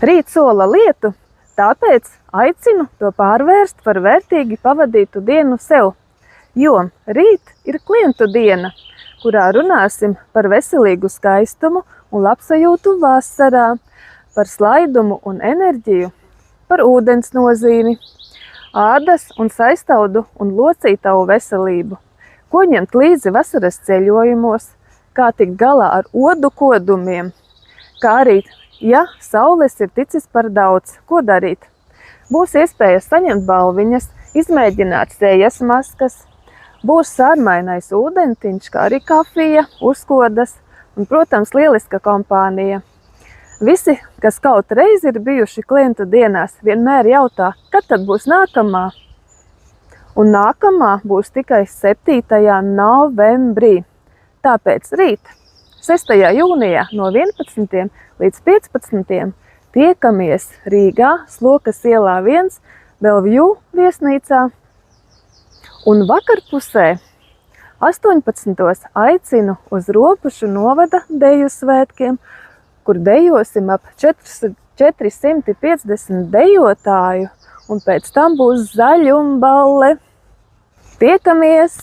Rīt sola lietu, tāpēc aicinu to pārvērst par vērtīgi pavadītu dienu sev, jo rīt ir klientu diena, kurā runāsim par veselīgu skaistumu un labsajūtu vasarā, par slaidumu un enerģiju, par ūdens nozīmi, ādas un saistaudu un locītavu veselību, ko ņemt līdzi vasaras ceļojumos, kā tikt galā ar odu kodumiem, kā arī, ja saules ir ticis par daudz, ko darīt. Būs iespēja saņemt balviņas, izmēģināt sejas maskas, būs sārmainais ūdentiņš, kā arī kafija, uzkodas un, protams, lieliska kompānija. Visi, kas kaut reiz ir bijuši klientu dienās, vienmēr jautā, kad tad būs nākamā. Un nākamā būs tikai 7. novembrī. Tāpēc rīt, 6. jūnijā no 11. līdz 15. tiekamies Rīgā, Slokas ielā 1, Bellevue viesnīcā. Un vakarpusē 18. aicinu uz Ropušu novada deju svētkiem, kur dejosim ap 450 dejotāju, un pēc tam būs zaļumballe. Tiekamies!